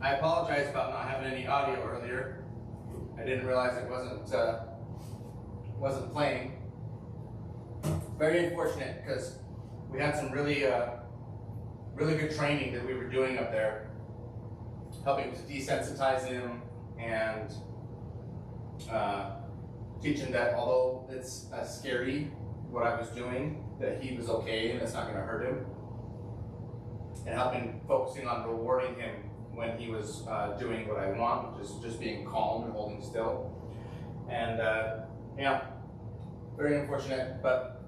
I apologize about not having any audio earlier. I didn't realize it wasn't playing. Very unfortunate because we had some really good training that we were doing up there, helping to desensitize him and teach him that although it's scary what I was doing, that he was okay and it's not going to hurt him, and focusing on rewarding him when he was doing what I want, which is just being calm and holding still. And yeah, very unfortunate, but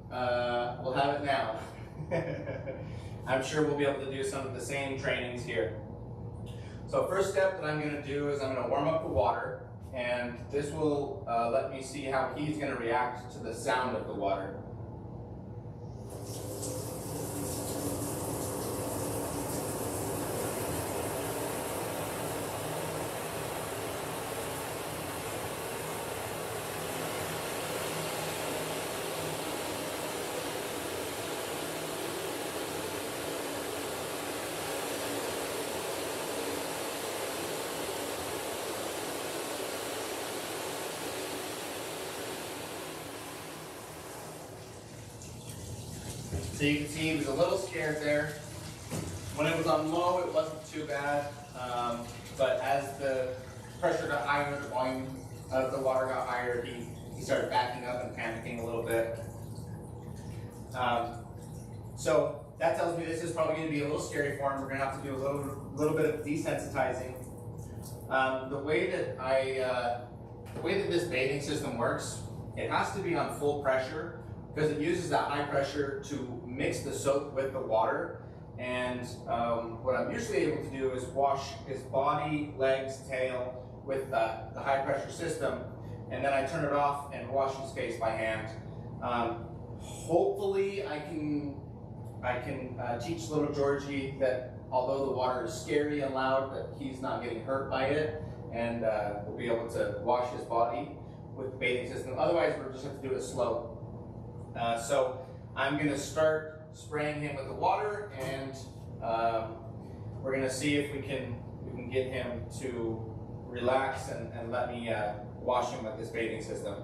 we'll have it now. I'm sure we'll be able to do some of the same trainings here. So first step that I'm going to do is I'm going to warm up the water, and this will let me see how he's going to react to the sound of the water. So you can see he was a little scared there. When it was on low, it wasn't too bad. But as the pressure got higher, the volume of the water got higher, he started backing up and panicking a little bit. So that tells me this is probably going to be a little scary for him. We're going to have to do a little bit of desensitizing. The way that this bathing system works, it has to be on full pressure, because it uses that high pressure to mix the soap with the water. And what I'm usually able to do is wash his body, legs, tail with the high pressure system, and then I turn it off and wash his face by hand. Hopefully I can teach little Georgie that although the water is scary and loud, that he's not getting hurt by it, and we'll be able to wash his body with the bathing system. Otherwise, we'll just have to do it slow. So I'm going to start spraying him with the water, and we're going to see if we can get him to relax and let me wash him with this bathing system.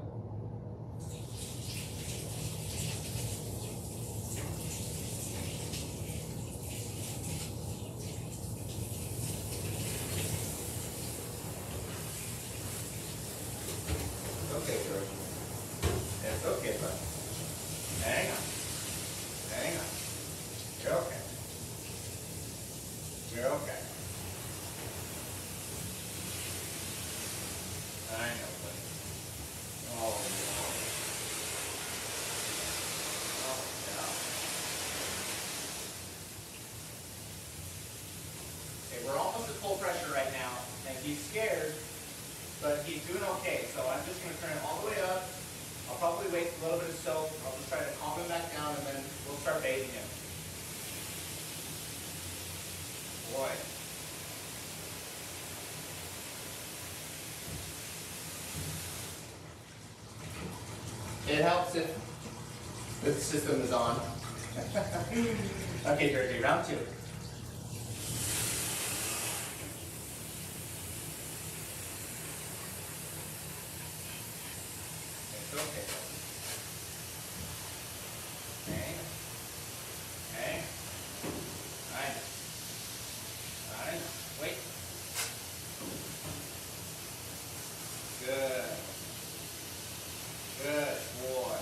It's okay, George. It's okay, bud. Hang on. Hang on. You're okay. You're okay. I know, buddy. Oh, no. Oh, no. Okay, we're almost at full pressure right now, and he's scared, but he's doing okay. So I'm just going to turn it all the way up. I'll probably waste a little bit of soap. I'll just try to calm him back down, and then we'll start bathing him. Boy. It helps if the system is on. Okay, Georgie, round two. Okay. Hang on. Hang on. I know. Wait. Good. Good boy.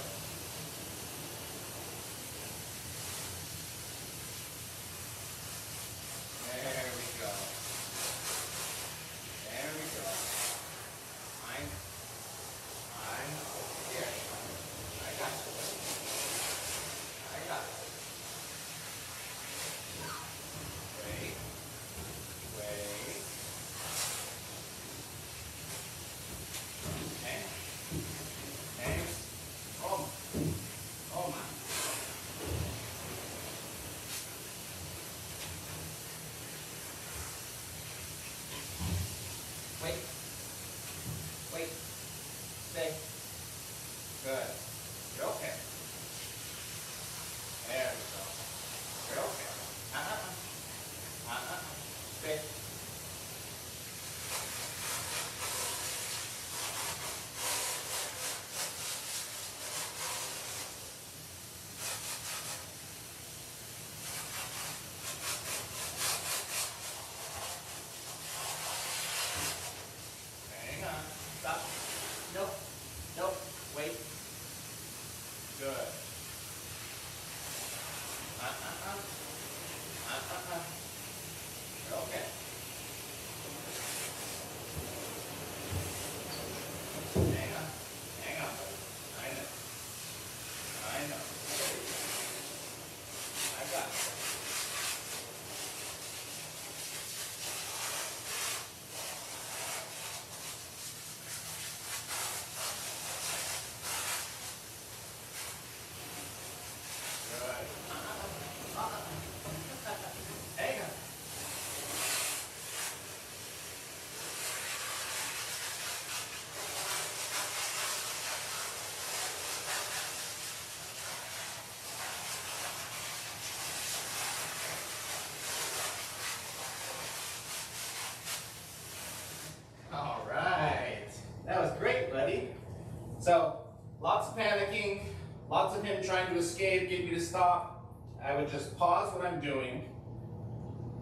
escape, get me to stop, I would just pause what I'm doing,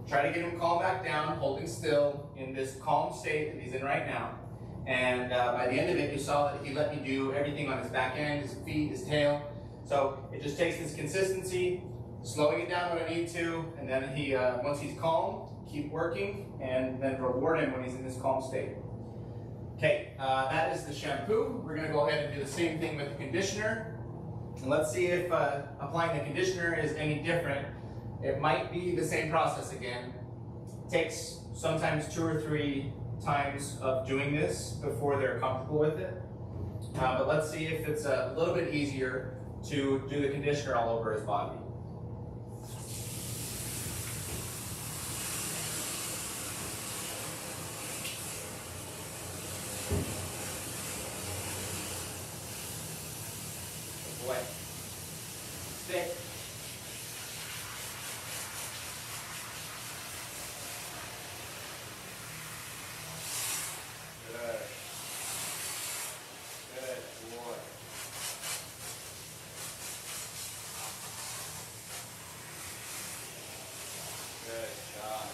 try to get him calm back down, holding still in this calm state that he's in right now. And by the end of it, you saw that he let me do everything on his back end, his feet, his tail. So it just takes this consistency, slowing it down when I need to, and then he, once he's calm, keep working, and then reward him when he's in this calm state. Okay, that is the shampoo. We're gonna go ahead and do the same thing with the conditioner. And let's see if applying the conditioner is any different. It might be the same process again. It takes sometimes 2 or 3 times of doing this before they're comfortable with it. But let's see if it's a little bit easier to do the conditioner all over his body. Boy. Stick. Good. Good boy. Good job.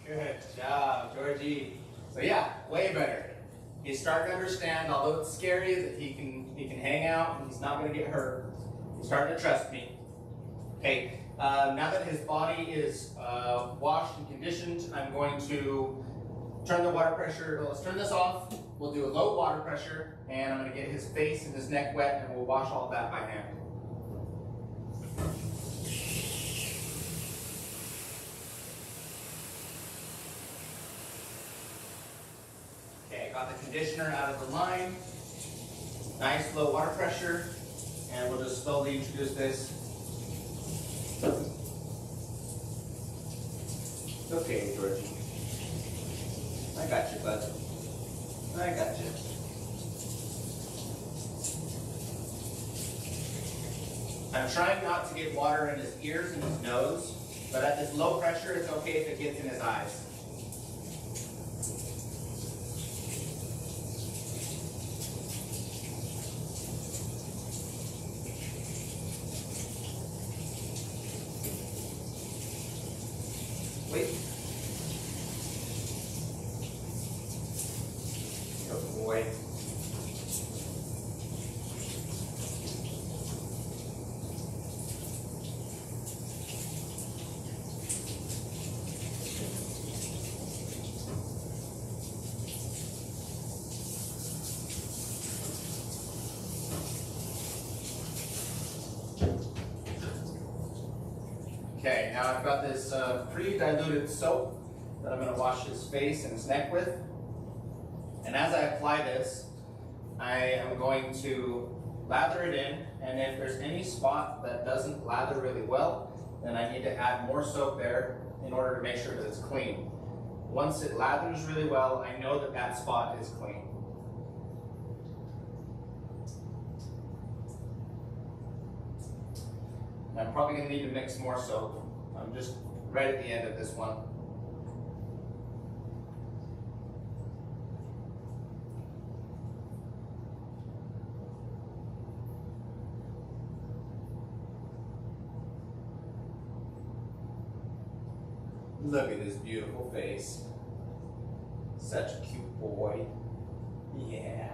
Good job, Georgie. So yeah, way better. He's starting to understand, although it's scary, that he can hang out and he's not going to get hurt. He's starting to trust me. Okay, now that his body is washed and conditioned, I'm going to turn the water pressure. Let's turn this off. We'll do a low water pressure, and I'm going to get his face and his neck wet, and we'll wash all of that by hand. Okay, got the conditioner out of the line. Nice low water pressure, and we'll just slowly introduce this. Okay, Georgie. I got you, bud. I got you. I'm trying not to get water in his ears and his nose, but at this low pressure, it's okay if it gets in his eyes. Wait. Good boy. Okay, now I've got this pre-diluted soap that I'm going to wash his face and his neck with. And as I apply this, I am going to lather it in, and if there's any spot that doesn't lather really well, then I need to add more soap there in order to make sure that it's clean. Once it lathers really well, I know that that spot is clean. I'm probably going to need to mix more soap. I'm just right at the end of this one. Look at this beautiful face. Such a cute boy. Yeah.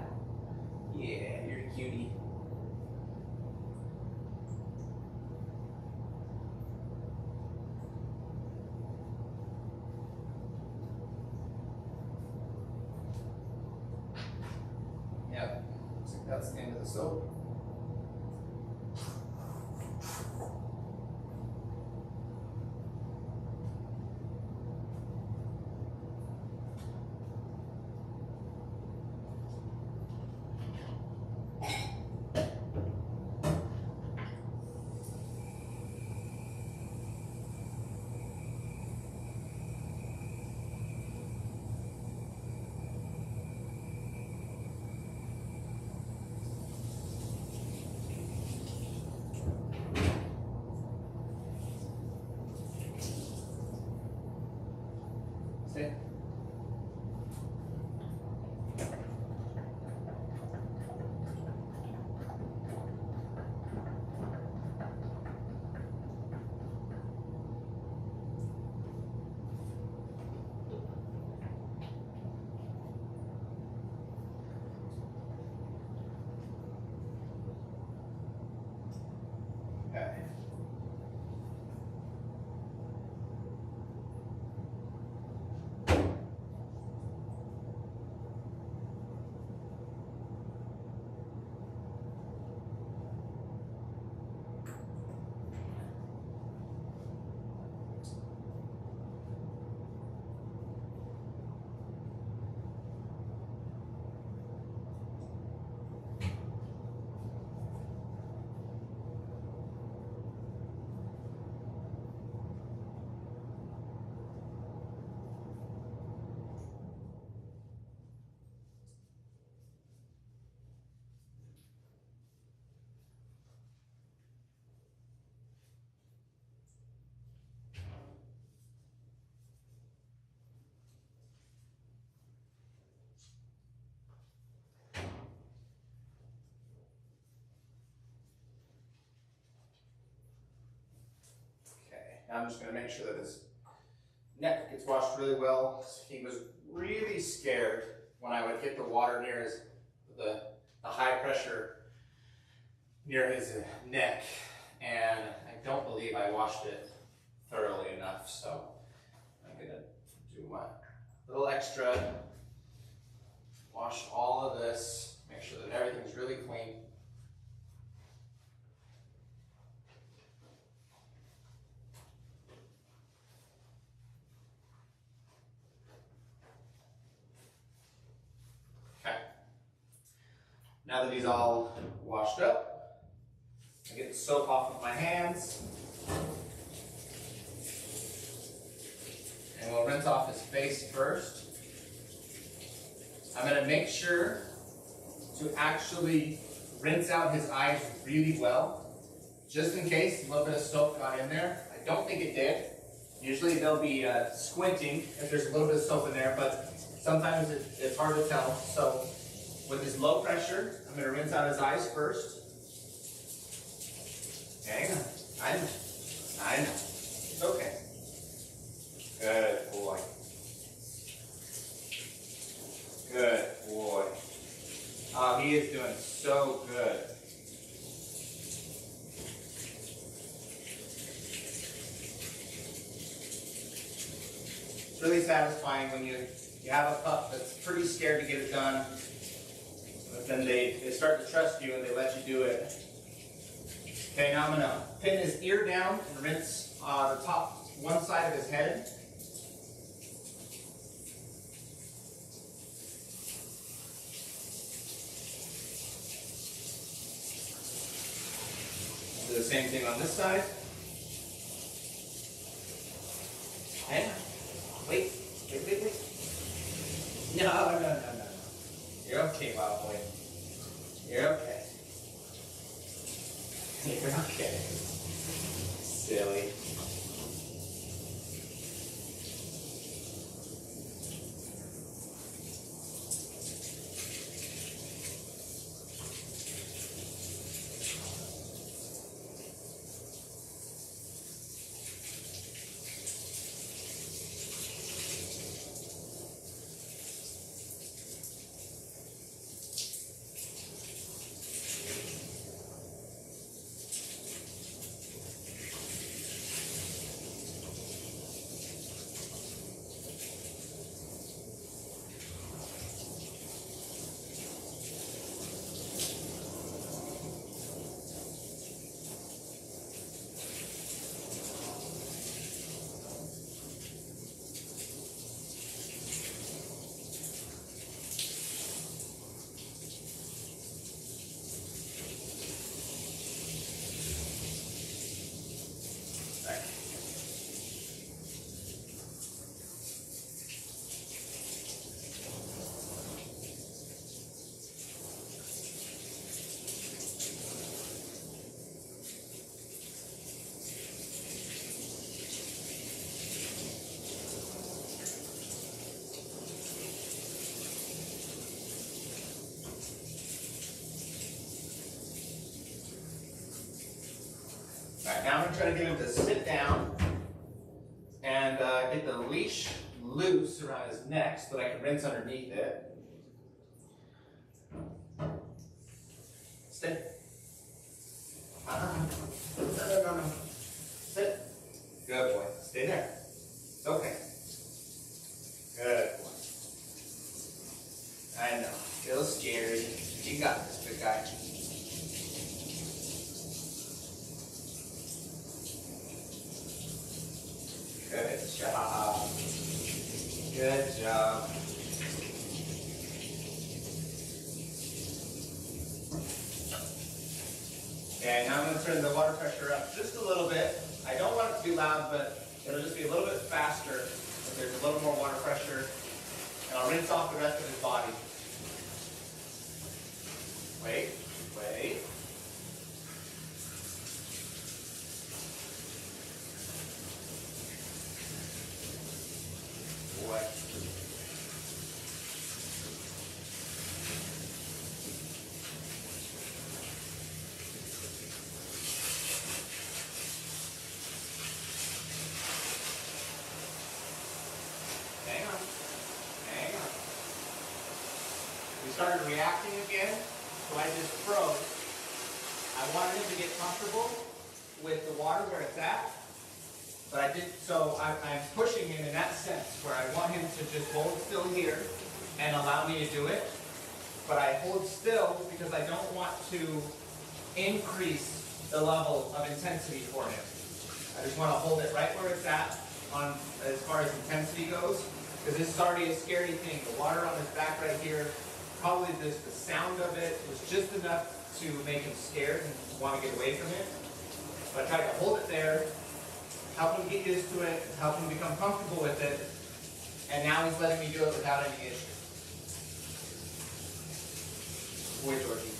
Yeah, you're a cutie. Yep, looks like that's the end of the soap. Okay. Okay. Now I'm just going to make sure that his neck gets washed really well. He was really scared when I would hit the water near his, the high pressure near his neck, and I don't believe I washed it thoroughly enough, so I'm going to do my little extra, wash all of this, make sure that everything's really clean. Now that he's all washed up, I get the soap off of my hands. And we'll rinse off his face first. I'm going to make sure to actually rinse out his eyes really well, just in case a little bit of soap got in there. I don't think it did. Usually they'll be squinting if there's a little bit of soap in there, but sometimes it's hard to tell. So with his low pressure, I'm going to rinse out his eyes first. Hang on. I know. It's okay. Good boy. Good boy. Oh, he is doing so good. It's really satisfying when you have a pup that's pretty scared to get it done. But then they start to trust you and they let you do it. Okay, now I'm going to pin his ear down and rinse the top one side of his head. Do the same thing on this side. Hang on. Wait. No. You're okay, wild boy. You're okay. You're okay. Silly. try to get him to sit down and get the leash loose around his neck so that I can rinse underneath it. Stay. No. Sit. Good boy. Stay there. It's okay. Good boy. I know. Feel scary. You got this, big guy. Good job. Good job. Okay, now I'm going to turn the water pressure up just a little bit. I don't want it to be loud, but it'll just be a little bit faster if there's a little more water pressure. And I'll rinse off the rest of his body. Wait. What? Hang on. We started reacting again, so I just froze. I wanted him to get comfortable with the water where it's at, but I didn't, so I'm pushing him in that sense where I want him to just hold still here and allow me to do it, but I hold still because I don't want to increase the level of intensity for him. I just want to hold it right where it's at on as far as intensity goes, because this is already a scary thing. The water on his back right here, probably just the sound of it was just enough to make him scared and want to get away from it. But I tried to hold it there, help him get used to it, help him become comfortable with it, and now he's letting me do it without any issue. Boy, Georgie.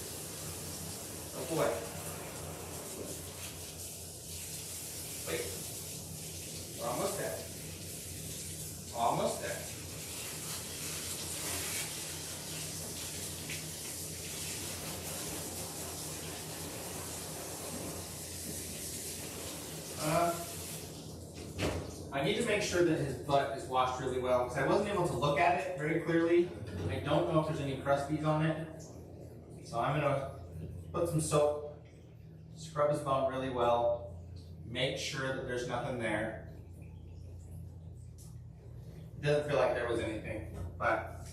Oh boy. Wait. We're almost there. Almost there. I need to make sure that his butt is washed really well because I wasn't able to look at it very clearly. I don't know if there's any crusties on it. So I'm going to put some soap, scrub his bum really well, make sure that there's nothing there. It doesn't feel like there was anything, but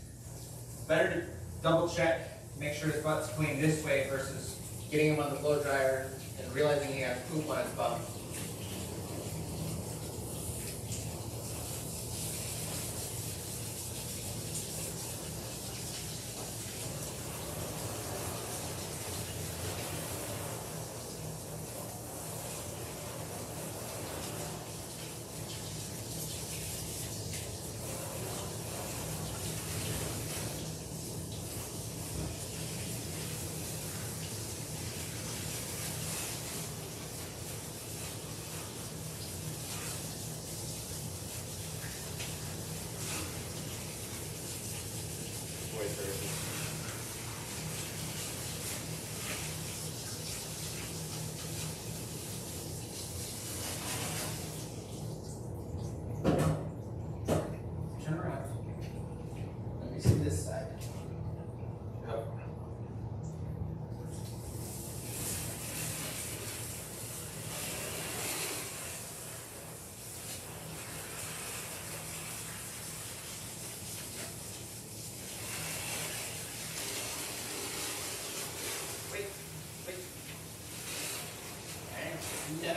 better to double check, make sure his butt's clean this way versus getting him on the blow dryer and realizing he has poop on his bum. Turn around. Let me see this side. Go. Wait. No.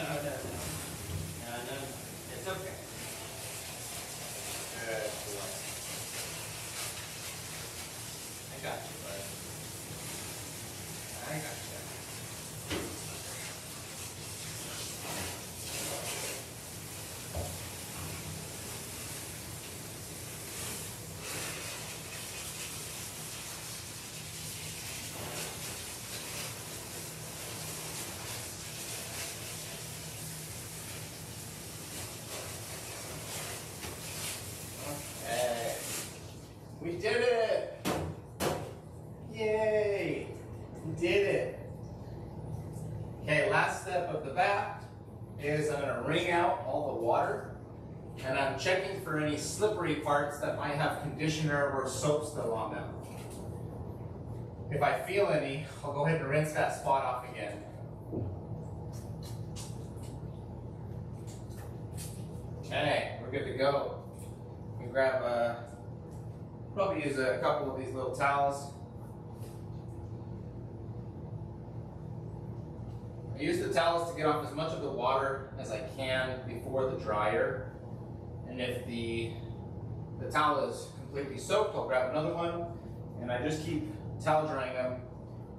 It's okay. Good boy. I got you, bud. I got you. wring out all the water, and I'm checking for any slippery parts that might have conditioner or soap still on them. If I feel any, I'll go ahead and rinse that spot off again. Okay, we're good to go. We grab probably use a couple of these little towels. I use the towels to get off as much of the water as I can before the dryer. And if the towel is completely soaked, I'll grab another one, and I just keep towel drying them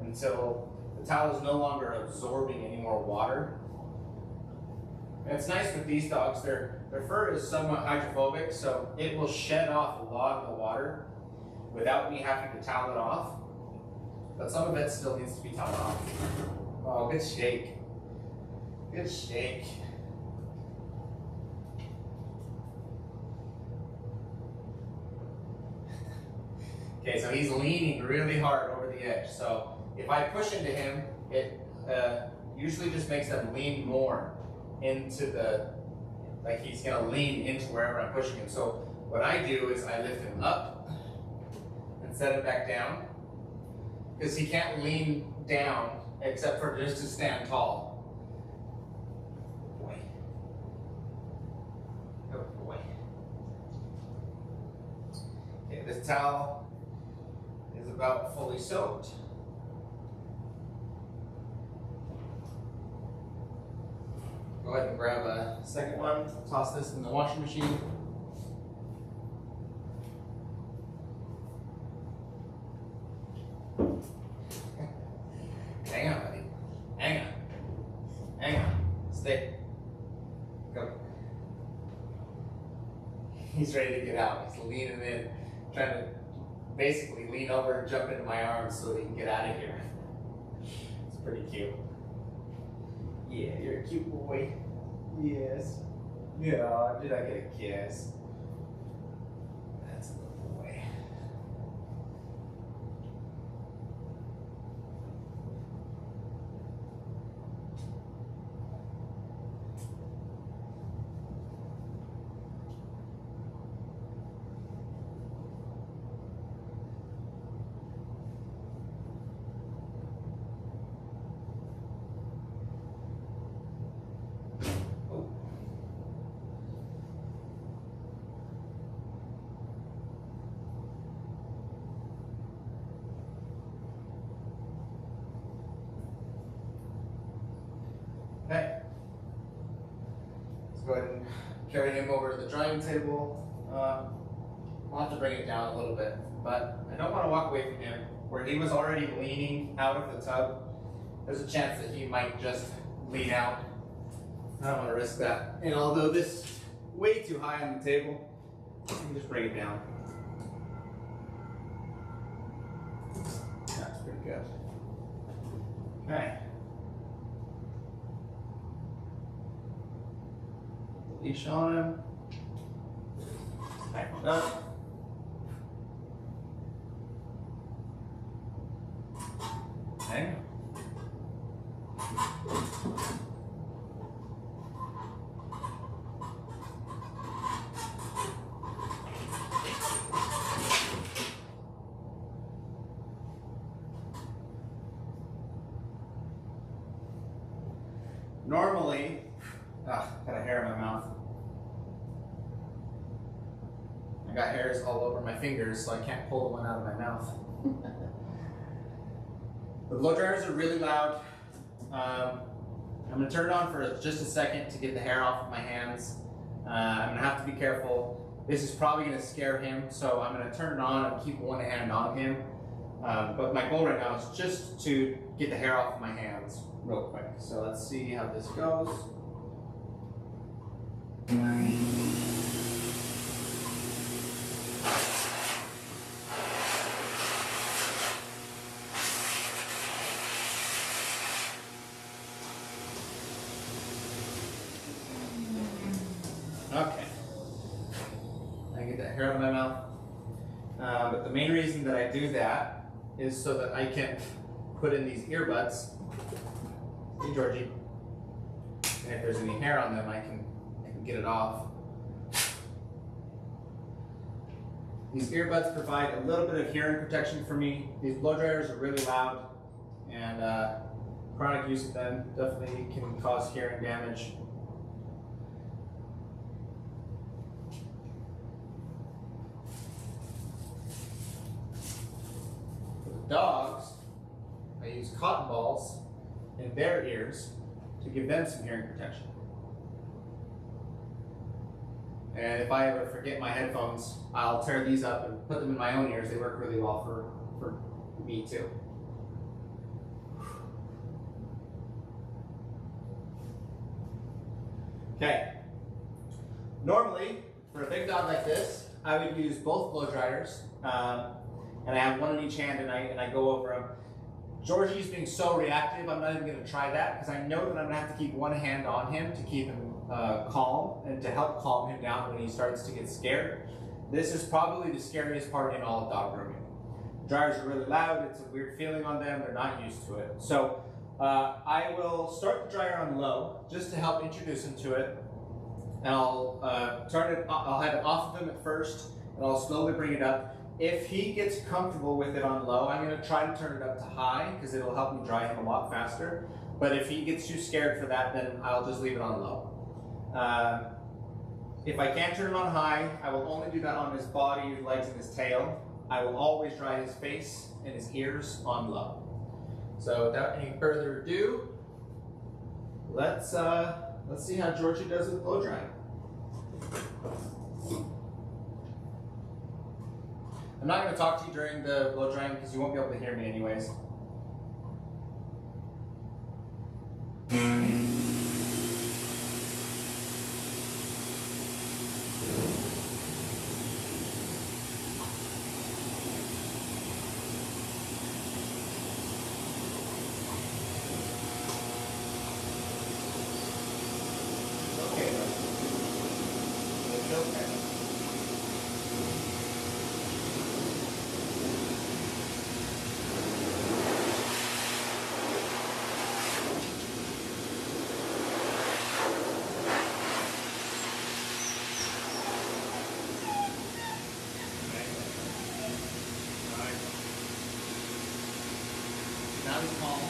until the towel is no longer absorbing any more water. And it's nice with these dogs, their fur is somewhat hydrophobic, so it will shed off a lot of the water without me having to towel it off. But some of it still needs to be toweled off. Oh, good shake. Good shake. Okay, so he's leaning really hard over the edge. So if I push into him, it usually just makes them lean more into the, like he's gonna lean into wherever I'm pushing him. So what I do is I lift him up and set him back down, because he can't lean down except for just to stand tall. Boy. Oh boy. Okay, this towel is about fully soaked. Go ahead and grab a second one, toss this in the washing machine. Hang on, buddy. Hang on. Hang on. Stay. Go. He's ready to get out. He's leaning in, trying to basically lean over and jump into my arms so that he can get out of here. It's pretty cute. Yeah, you're a cute boy. Yes. Yeah, did I get a kiss? That's a good boy. Okay. Let's go ahead and carry him over to the drying table. I'll have to bring it down a little bit, but I don't want to walk away from him. Where he was already leaning out of the tub, there's a chance that he might just lean out. I don't want to risk that. And although this is way too high on the table, I can just bring it down. That's pretty good. Okay. Leash on him. Tighten it up. Okay. Normally, got a hair in my mouth. I got hairs all over my fingers, so I can't pull the one out of my mouth. The blow dryers are really loud. I'm gonna turn it on for just a second to get the hair off of my hands. I'm gonna have to be careful. This is probably gonna scare him, so I'm gonna turn it on and keep one hand on him. But my goal right now is just to get the hair off of my hands real quick. So let's see how this goes. Okay, I get that hair out of my mouth. But the main reason that I do that is so that I can put in these earbuds. Hey, Georgie. and if there's any hair on them, I can get it off. These earbuds provide a little bit of hearing protection for me. These blow dryers are really loud, and chronic use of them definitely can cause hearing damage. For the dogs, I use cotton balls in their ears to give them some hearing protection. And if I ever forget my headphones, I'll tear these up and put them in my own ears. They work really well for me too. Okay. Normally, for a big dog like this, I would use both blow dryers, and I have one in each hand, and I go over them. Georgie's being so reactive, I'm not even going to try that because I know that I'm going to have to keep one hand on him to keep him calm and to help calm him down when he starts to get scared. This is probably the scariest part in all of dog grooming. Dryers are really loud, it's a weird feeling on them, they're not used to it. So I will start the dryer on low just to help introduce him to it. And I'll I'll have it off of him at first, and I'll slowly bring it up. If he gets comfortable with it on low, I'm going to try to turn it up to high because it'll help me dry him a lot faster. But if he gets too scared for that, then I'll just leave it on low. If I can't turn it on high, I will only do that on his body, his legs, and his tail. I will always dry his face and his ears on low. So without any further ado, let's see how Georgie does with blow drying. I'm not going to talk to you during the blow drying because you won't be able to hear me anyways. Okay, it's okay. Now he's calm.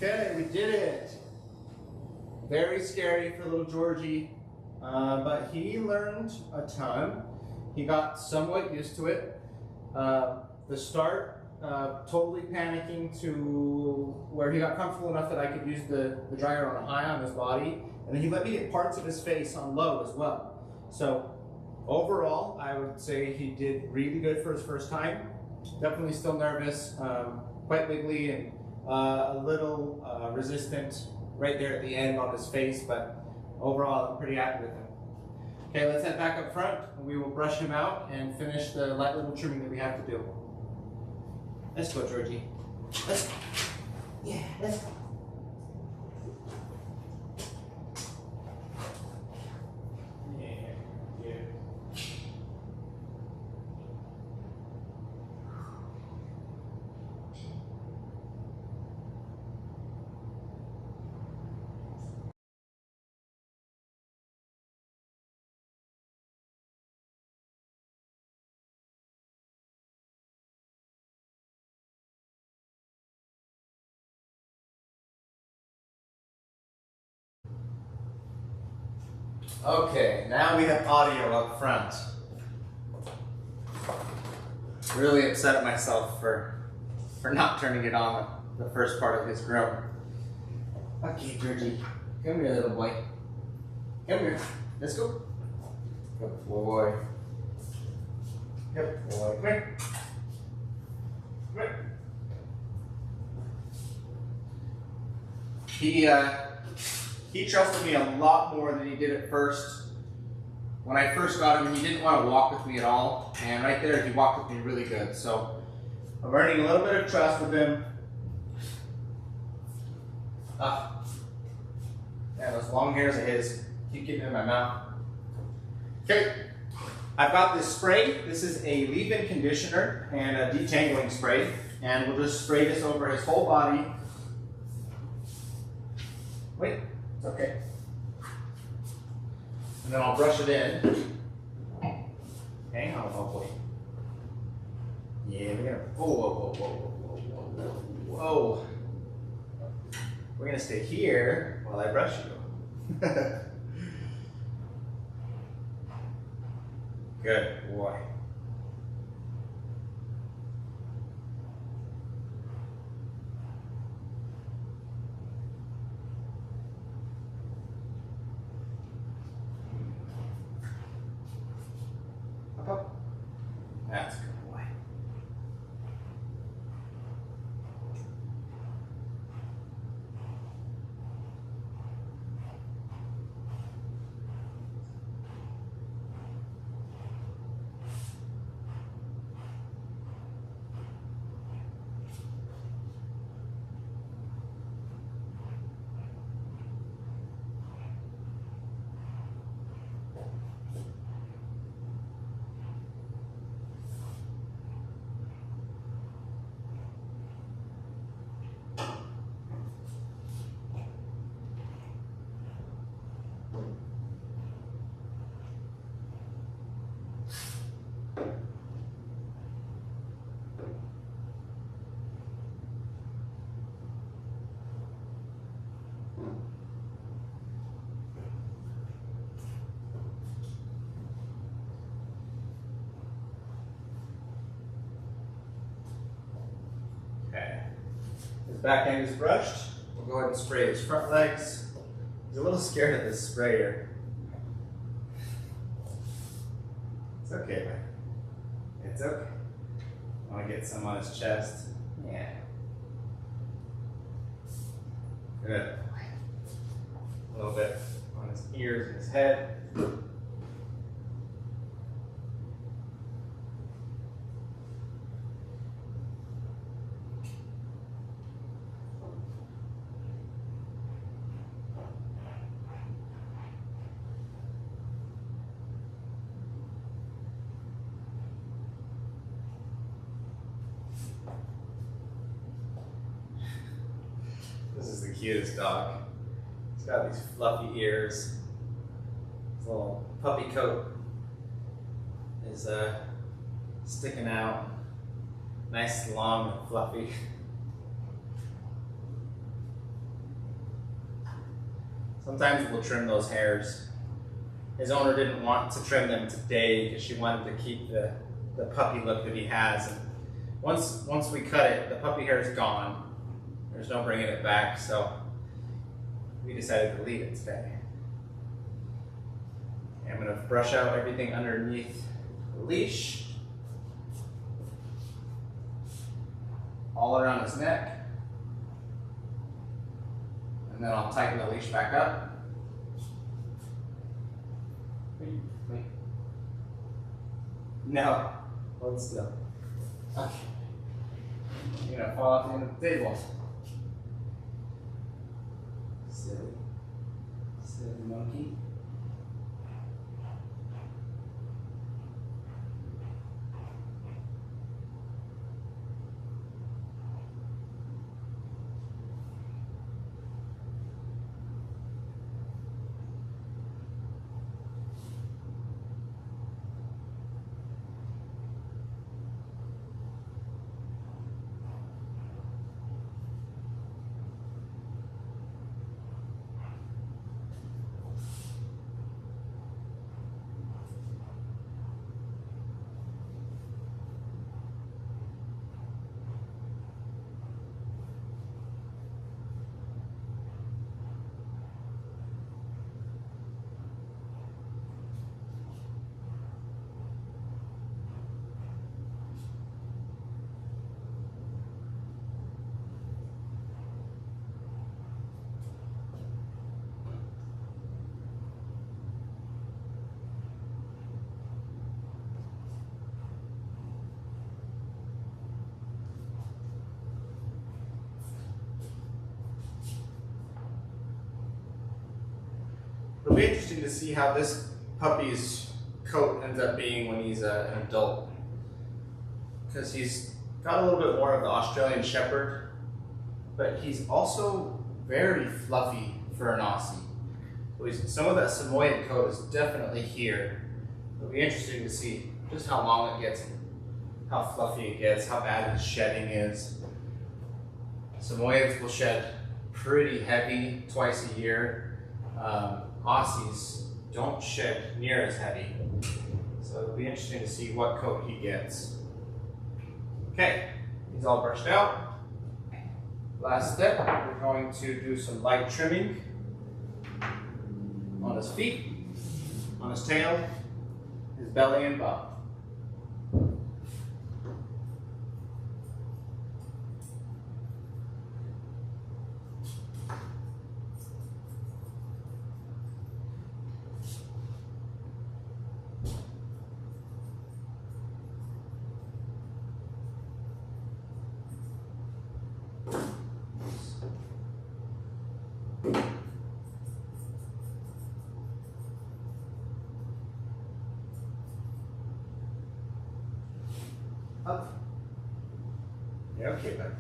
Okay, we did it. Very scary for little Georgie, but he learned a ton. He got somewhat used to it. The start, totally panicking to where he got comfortable enough that I could use the dryer on high on his body, and then he let me get parts of his face on low as well. So overall, I would say he did really good for his first time. Definitely still nervous, quite wiggly, and a little resistant right there at the end on his face, but overall I'm pretty happy with him. Okay, let's head back up front and we will brush him out and finish the light little trimming that we have to do. Let's go, Georgie. Let's go. Yeah, let's go. Okay, now we have audio up front. Really upset at myself for not turning it on the first part of his groom. Okay, Georgie, come here, little boy. Come here. Let's go. Good boy. Good boy. Come here. Come here. He trusted me a lot more than he did at first. When I first got him, he didn't want to walk with me at all, and right there he walked with me really good. So I'm earning a little bit of trust with him. Yeah, those long hairs of his keep getting in my mouth. Okay, I've got this spray. This is a leave-in conditioner and a detangling spray, and we'll just spray this over his whole body. Wait. Okay. And then I'll brush it in. Hang on, oh boy. Yeah, we're gonna. Whoa. We're gonna stay here while I brush you. Good boy. That's a good boy. Okay. His back end is brushed. We'll go ahead and spray his front legs. He's a little scared of this sprayer. It's okay, man. It's okay. I want to get some on his chest. Yeah. Good. A little bit on his ears and his head. This is the cutest dog. He's got these fluffy ears. His little puppy coat is sticking out. Nice, long, and fluffy. Sometimes we'll trim those hairs. His owner didn't want to trim them today because she wanted to keep the puppy look that he has. And once we cut it, the puppy hair is gone. There's no bringing it back, so we decided to leave it today. I'm going to brush out everything underneath the leash, all around his neck, and then I'll tighten the leash back up. Wait. No, hold still. Okay. You're gonna fall off the end of the table. Silly monkey. It'll be interesting to see how this puppy's coat ends up being when he's an adult, because he's got a little bit more of the Australian Shepherd, but he's also very fluffy for an Aussie. So some of that Samoyed coat is definitely here. It'll be interesting to see just how long it gets, how fluffy it gets, how bad his shedding is. Samoyeds will shed pretty heavy twice a year. Aussies don't shed near as heavy. So it'll be interesting to see what coat he gets. Okay, he's all brushed out. Last step, we're going to do some light trimming on his feet, on his tail, his belly and bum. Up. Yeah, okay, bud.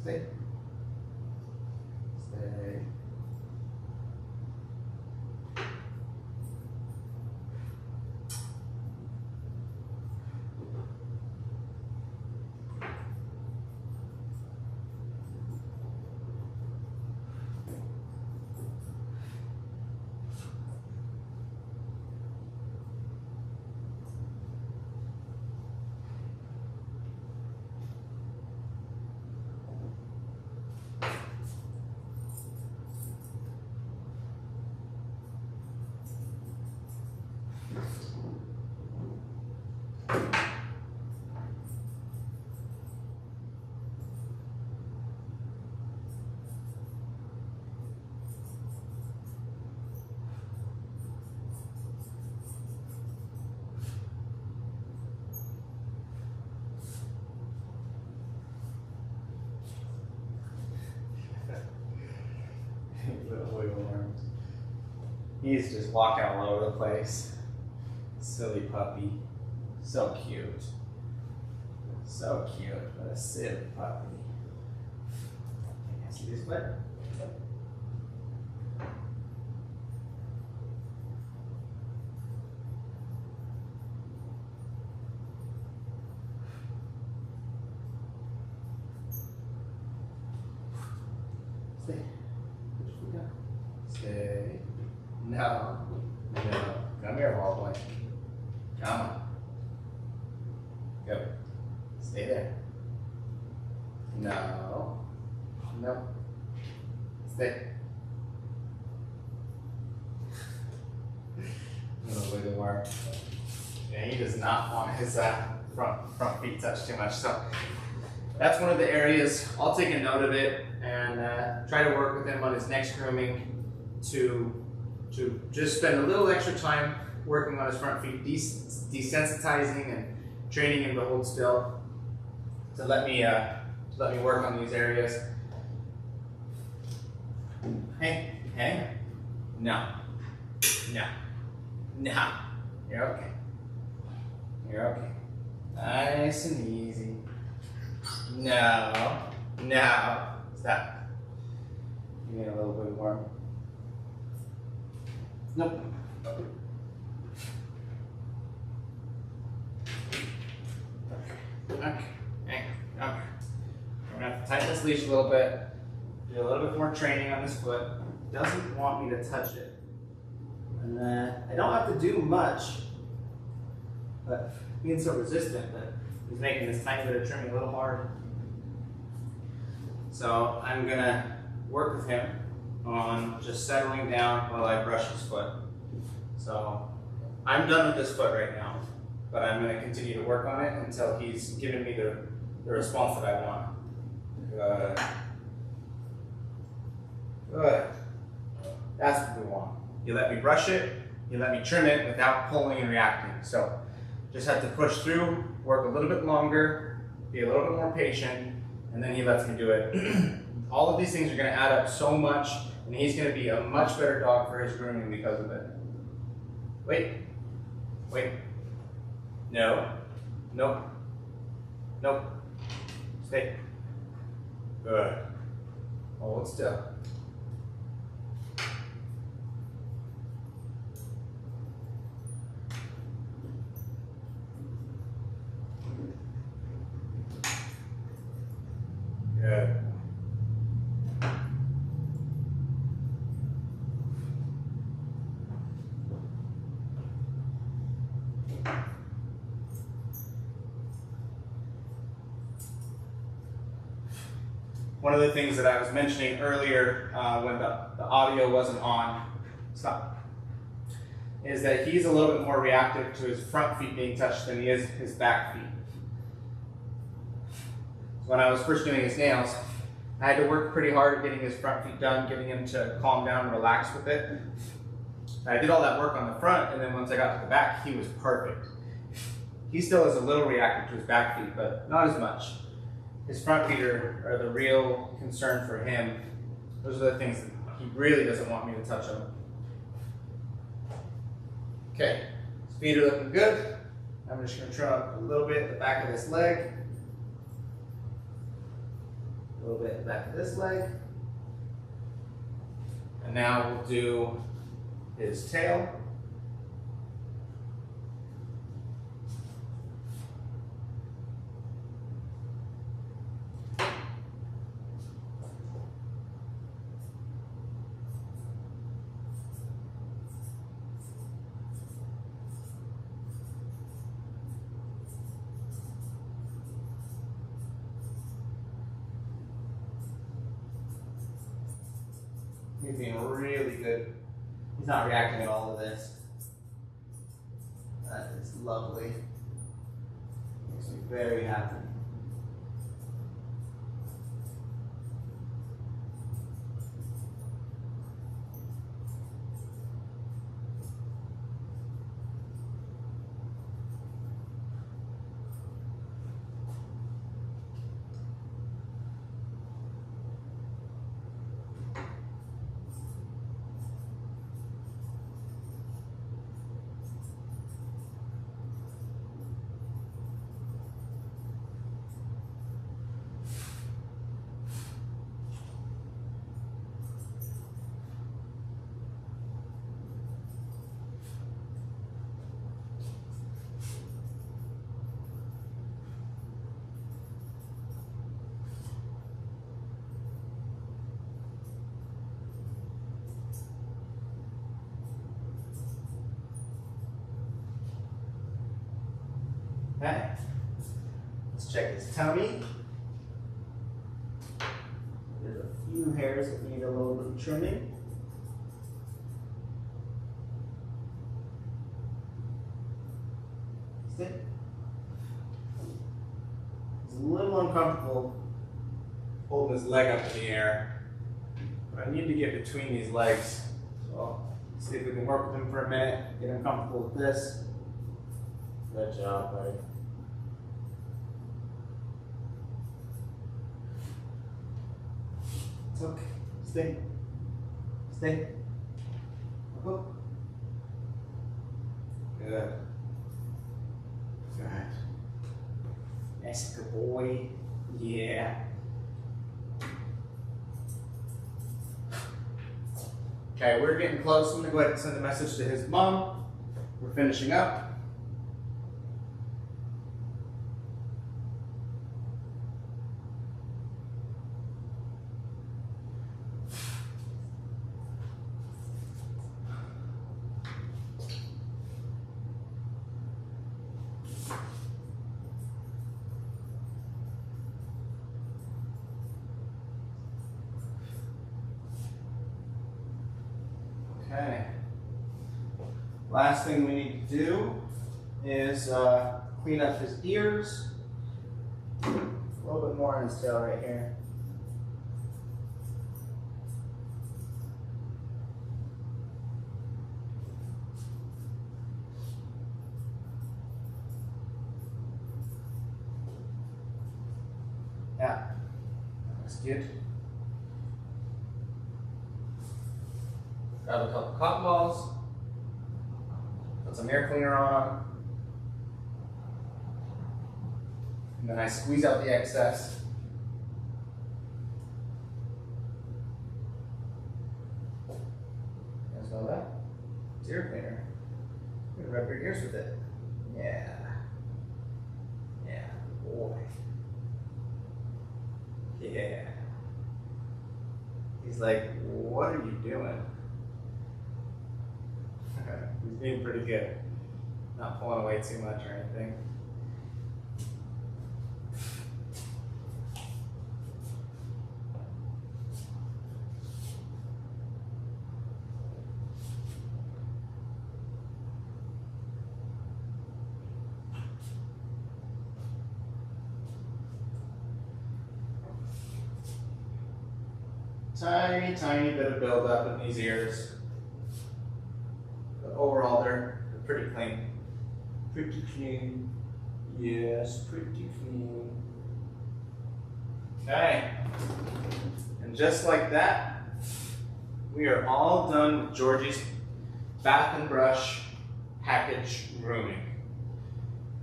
Stay. Stay. He's just walking all over the place. Silly puppy. So cute. So cute. What a silly puppy. See this foot? Stay. Put your foot down. Stay. No. No. Come here, ball boy. Come on. Go. Stay there. No. No. Stay. A little bit more. Yeah, he does not want his front feet touched too much. So that's one of the areas. I'll take a note of it and try to work with him on his next grooming to just spend a little extra time working on his front feet, desensitizing and training him to hold still. To let me work on these areas. Hey, hey, no, no, no. You're okay. You're okay. Nice and easy. No, no. Stop. Give me a little bit more. Nope. Okay. Okay. We're gonna have to tighten this leash a little bit. Do a little bit more training on this foot. Doesn't want me to touch it. And I don't have to do much, but being so resistant that he's making this tiny bit of trimming a little hard. So I'm gonna work with him on just settling down while I brush his foot. So I'm done with this foot right now, but I'm gonna continue to work on it until he's given me the response that I want. Good. Good. That's what we want. You let me brush it, you let me trim it without pulling and reacting. So just have to push through, work a little bit longer, be a little bit more patient, and then he lets me do it. All of these things are gonna add up so much, and he's gonna be a much better dog for his grooming because of it. Wait, wait, no, nope, nope, stay. Good. Hold still. Good. One of the things that I was mentioning earlier when the audio wasn't on, is that he's a little bit more reactive to his front feet being touched than he is his back feet. When I was first doing his nails, I had to work pretty hard at getting his front feet done, getting him to calm down and relax with it. I did all that work on the front, and then once I got to the back, he was perfect. He still is a little reactive to his back feet, but not as much. His front feet are the real concern for him. Those are the things that he really doesn't want me to touch him. Okay, his feet are looking good. I'm just going to trim up a little bit at the back of this leg. A little bit at the back of this leg. And now we'll do his tail. He's being really good. He's not reacting at all to this. That is lovely. Makes me very happy. Okay. Let's check his tummy. There's a few hairs that need a little bit of trimming. He's a little uncomfortable Holding his leg up in the air. But I need to get between these legs. So see if we can work with him for a minute, get him comfortable with this. Good job, buddy. It's okay. Stay. Stay. Up. Good. Good. Nice, good boy. Yeah. Okay, we're getting close. I'm gonna go ahead and send a message to his mom. We're finishing up. Okay. Last thing we need to do is clean up his ears. A little bit more on his tail right here. Yeah, that's good. Grab a couple cotton balls, put some air cleaner on them, and then I squeeze out the excess. You guys know that? It's ear cleaner. You're gonna rub your ears with it. Yeah. Yeah, boy. Yeah. He's like, what are you doing? He's being pretty good. Not pulling away too much or anything. Tiny bit of buildup in these ears. But overall, they're pretty clean. Pretty clean. Yes, pretty clean. Okay. And just like that, we are all done with Georgie's bath and brush package grooming.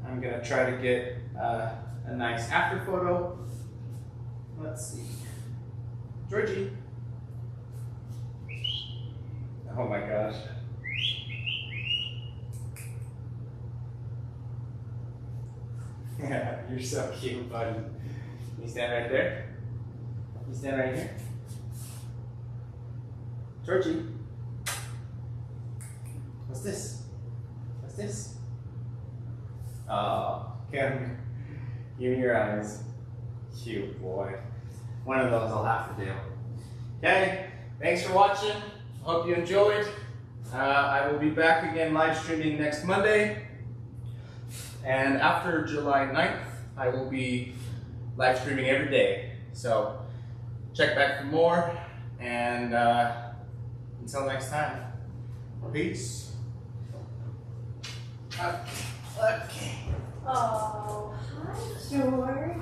I'm gonna try to get a nice after photo. Let's see. Georgie. Oh my gosh. Yeah, you're so cute, buddy. You stand right there. You stand right here. Georgie. What's this? What's this? Oh, Kim. Give me your eyes. Cute boy. One of those I'll have to do. Okay, thanks for watching. Hope you enjoyed. I will be back again live streaming next Monday. And after July 9th, I will be live streaming every day. So check back for more. And until next time, peace. Okay. Oh, hi, George.